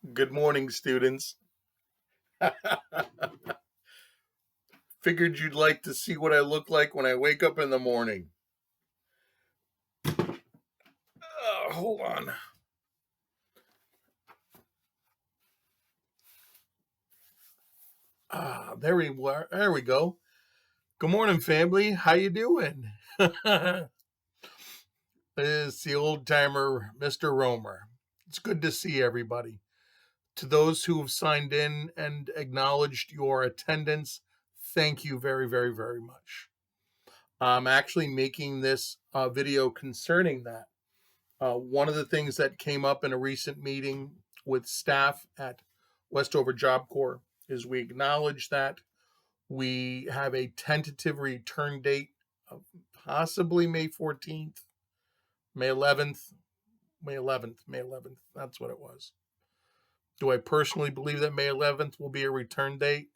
Good morning, students. Figured you'd like to see what I look like when I wake up in the morning. Hold on. There we go. Good morning, family. How you doing? It's the old timer, Mr. Romer. It's good to see everybody. To those who have signed in and acknowledged your attendance, thank you very, very, very much. I'm actually making this video concerning that. One of the things that came up in a recent meeting with staff at Westover Job Corps is we acknowledge that we have a tentative return date of possibly May 14th, May 11th, May 11th, May 11th. That's what it was. Do I personally believe that May 11th will be a return date?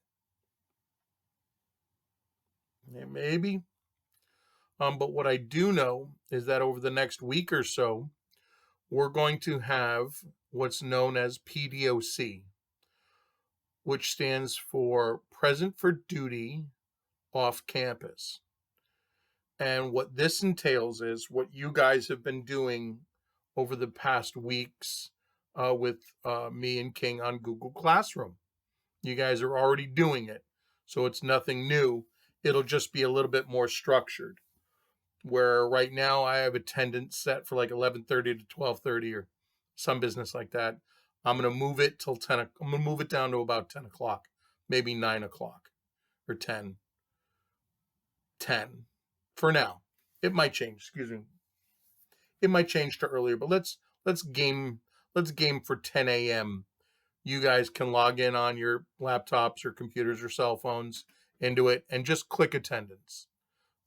Maybe. But what I do know is that over the next week or so, we're going to have what's known as PDOC, which stands for Present for Duty Off Campus. And what this entails is what you guys have been doing over the past weeks with me and King on Google Classroom. You guys are already doing it, so it's nothing new. It'll just be a little bit more structured. Where right now I have attendance set for like 11:30 to 12:30 or some business like that. I'm gonna move it till 10. I'm gonna move it down to about 10 o'clock, maybe 9 o'clock or 10. 10 for now. It might change. Excuse me. It might change to earlier, but let's game for 10 a.m. You guys can log in on your laptops or computers or cell phones into it and just click attendance.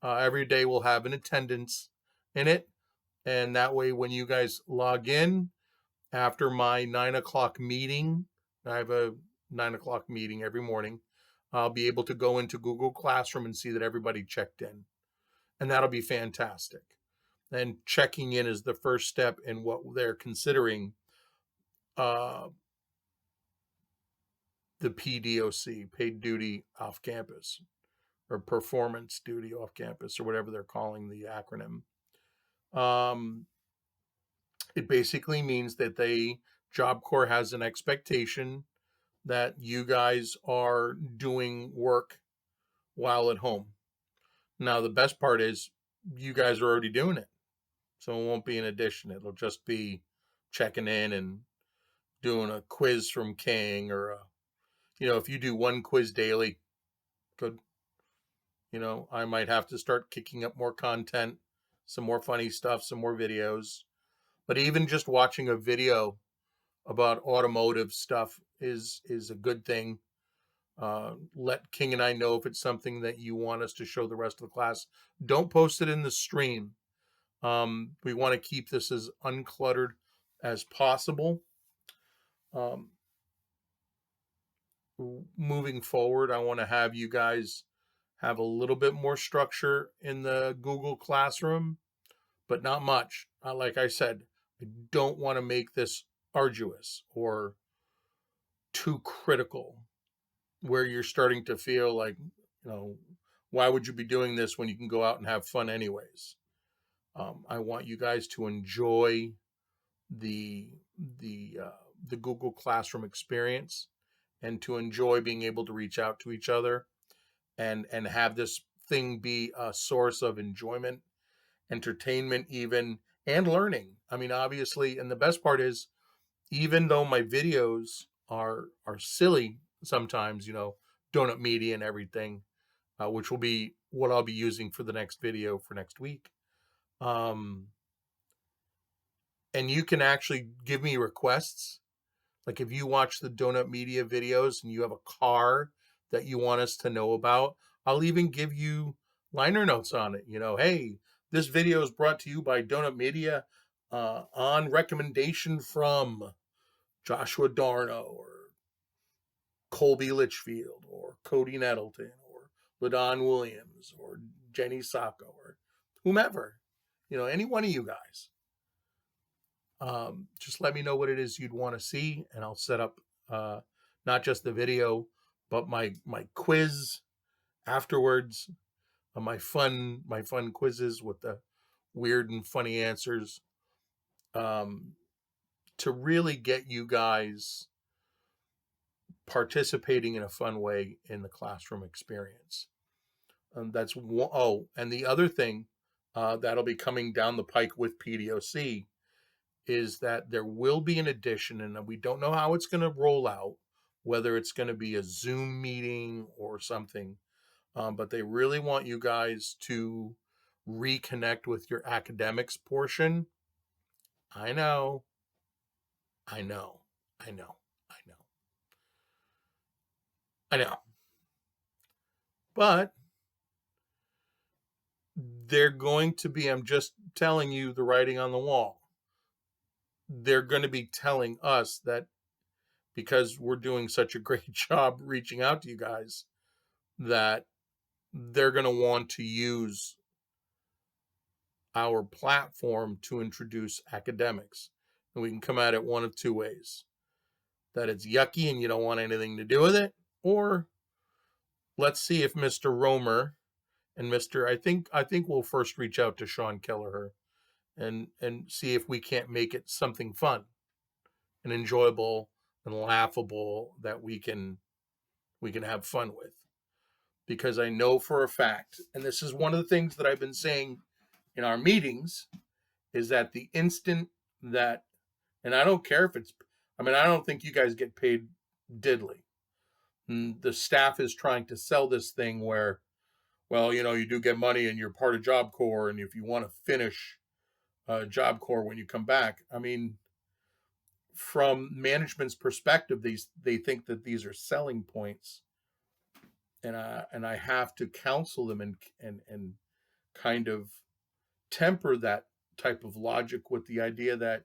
Every day we'll have an attendance in it, and that way when you guys log in after my 9 o'clock meeting, I have a 9 o'clock meeting every morning. I'll be able to go into Google Classroom and see that everybody checked in, and that'll be fantastic. And checking in is the first step in what they're considering uh, the PDOC, paid duty off campus, or performance duty off campus, or whatever they're calling the acronym. It basically means that Job Corps has an expectation that you guys are doing work while at home. Now, the best part is you guys are already doing it. So it won't be an addition. It'll just be checking in and doing a quiz from King, or, if you do one quiz daily, good. I might have to start kicking up more content, some more funny stuff, some more videos. But even just watching a video about automotive stuff is a good thing. Let King and I know if it's something that you want us to show the rest of the class. Don't post it in the stream. We want to keep this as uncluttered as possible. Um, Moving forward, I want to have you guys have a little bit more structure in the Google Classroom, but not much. Like I said, I don't want to make this arduous or too critical where you're starting to feel like, why would you be doing this when you can go out and have fun anyways? I want you guys to enjoy the the Google Classroom experience, and to enjoy being able to reach out to each other and have this thing be a source of enjoyment, entertainment, even, and learning. I mean, obviously, and the best part is, even though my videos are silly sometimes, donut media and everything, which will be what I'll be using for the next video for next week. And you can actually give me requests. Like if you watch the donut media videos and you have a car that you want us to know about, I'll even give you liner notes on it. Hey, this video is brought to you by Donut Media on recommendation from Joshua Darno, or Colby Litchfield, or Cody Nettleton, or LaDon Williams, or Jenny Sacco, or whomever. Any one of you guys. Just let me know what it is you'd want to see, and I'll set up not just the video, but my quiz afterwards. My fun quizzes with the weird and funny answers, um, to really get you guys participating in a fun way in the classroom experience. That's one. Oh, and the other thing that'll be coming down the pike with PDOC is that there will be an addition, and we don't know how it's going to roll out, whether it's going to be a Zoom meeting or something. But they really want you guys to reconnect with your academics portion. I know, I know, I know, I know, I know. But they're going to be, I'm just telling you the writing on the wall. They're going to be telling us that because we're doing such a great job reaching out to you guys, that they're going to want to use our platform to introduce academics. And we can come at it one of two ways: that it's yucky and you don't want anything to do with it, or let's see if Mr. Romer and I think we'll first reach out to Sean Kelleher and see if we can't make it something fun and enjoyable and laughable that we can have fun with. Because I know for a fact, and this is one of the things that I've been saying in our meetings, is that the instant that, and I don't care if it's, I don't think you guys get paid diddly. The staff is trying to sell this thing where, well, you do get money and you're part of Job Corps, and if you want to finish Job Corps when you come back, from management's perspective, they think that these are selling points, and I have to counsel them and kind of temper that type of logic with the idea that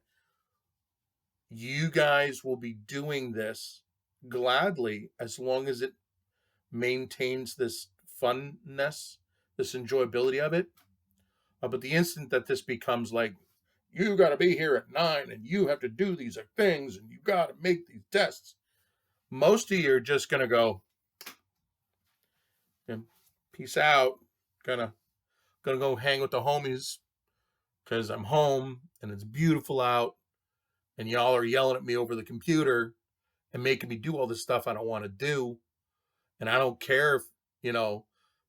you guys will be doing this gladly as long as it maintains this funness, this enjoyability of it. But the instant that this becomes like, you got to be here at 9 and you have to do these things and you got to make these tests, most of you are just going to go, peace out, gonna go hang with the homies because I'm home and it's beautiful out, and y'all are yelling at me over the computer and making me do all this stuff I don't want to do. And I don't care if,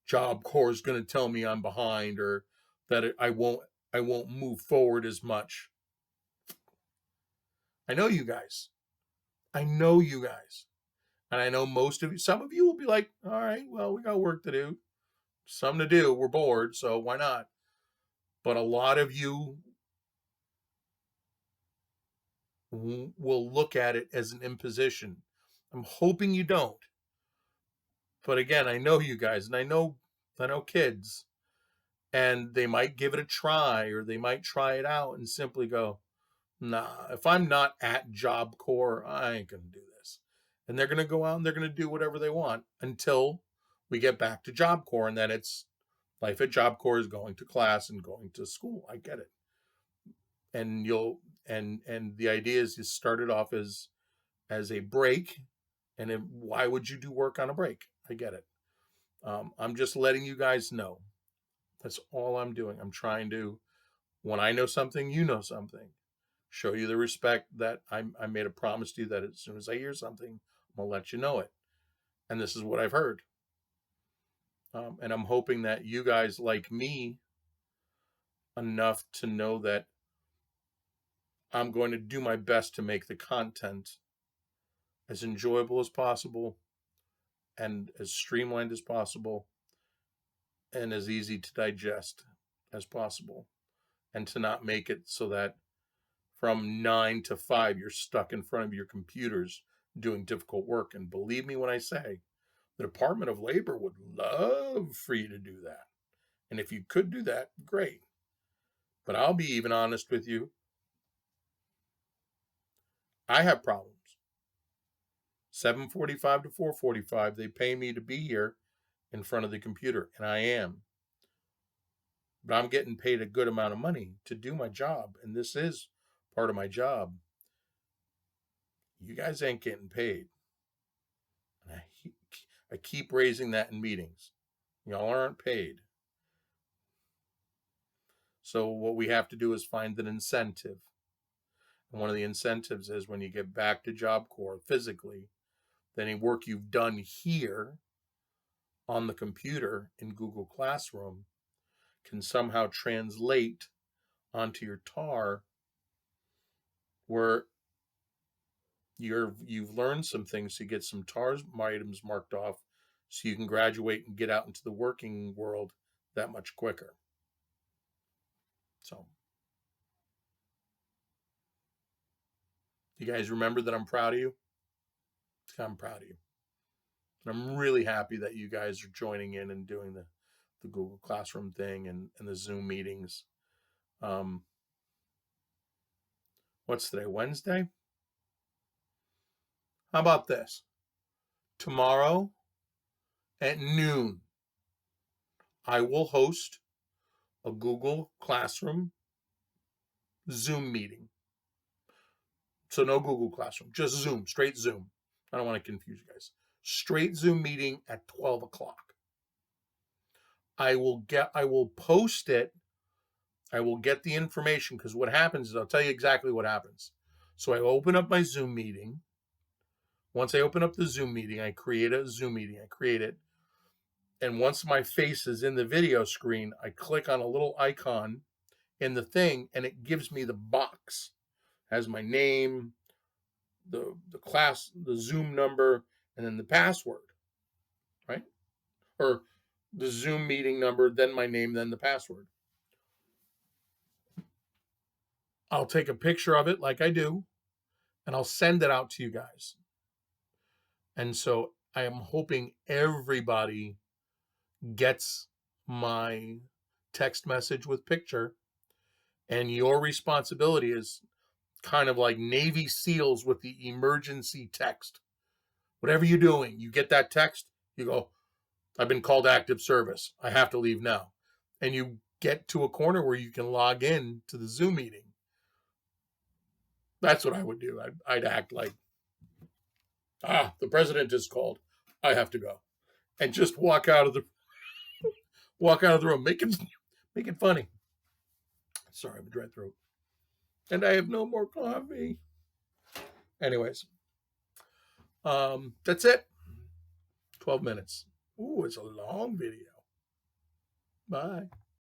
Job Corps is going to tell me I'm behind, or that I won't move forward as much. I know you guys. I know you guys. And I know most of you, some of you will be like, all right, well, we got work to do. Something to do. We're bored, so why not? But a lot of you will look at it as an imposition. I'm hoping you don't. But again, I know you guys, and I know kids, and they might give it a try, or they might try it out and simply go, nah, if I'm not at Job Corps, I ain't going to do this. And they're going to go out and they're going to do whatever they want until we get back to Job Corps, and then it's life at Job Corps is going to class and going to school. I get it. And the idea is you start it off as a break, and then why would you do work on a break? I get it. I'm just letting you guys know. That's all I'm doing. I'm trying to, when I know something, you know something, show you the respect that I made a promise to you that as soon as I hear something, I'm going to let you know it. And this is what I've heard. And I'm hoping that you guys like me enough to know that I'm going to do my best to make the content as enjoyable as possible and as streamlined as possible and as easy to digest as possible, and to not make it so that from 9 to 5 you're stuck in front of your computers doing difficult work. And believe me when I say, the Department of Labor would love for you to do that. And if you could do that, great. But I'll be even honest with you. I have problems. 7:45 to 4:45, they pay me to be here in front of the computer, and I am. But I'm getting paid a good amount of money to do my job, and this is part of my job. You guys ain't getting paid. And I keep raising that in meetings. Y'all aren't paid. So what we have to do is find an incentive. And one of the incentives is when you get back to Job Corps physically, then any work you've done here on the computer in Google Classroom can somehow translate onto your TAR, where you've learned some things to get some TAR items marked off, so you can graduate and get out into the working world that much quicker. So, you guys remember that I'm proud of you? I'm proud of you. And I'm really happy that you guys are joining in and doing the Google Classroom thing and the Zoom meetings. What's today? Wednesday? How about this? Tomorrow at noon, I will host a Google Classroom Zoom meeting. So no Google Classroom, just Zoom, straight Zoom. I don't want to confuse you guys. Straight Zoom meeting at 12 o'clock. I will post it. I will get the information, because what happens is, I'll tell you exactly what happens. So I open up my Zoom meeting. Once I open up the Zoom meeting, I create a Zoom meeting. I create it. And once my face is in the video screen, I click on a little icon in the thing, and it gives me the box. It has my name, the class, the Zoom number, and then the password, right? Or the Zoom meeting number, then my name, then the password. I'll take a picture of it like I do, and I'll send it out to you guys. And so I am hoping everybody gets my text message with picture, and your responsibility is kind of like Navy SEALs with the emergency text. Whatever you're doing, you get that text, you go, I've been called active service. I have to leave now. And you get to a corner where you can log in to the Zoom meeting. That's what I would do. I'd act like, the president is called. I have to go. And just walk out of the room. Make it funny. Sorry, I have a dry throat. And I have no more coffee. Anyways, that's it. 12 minutes. Ooh, it's a long video. Bye.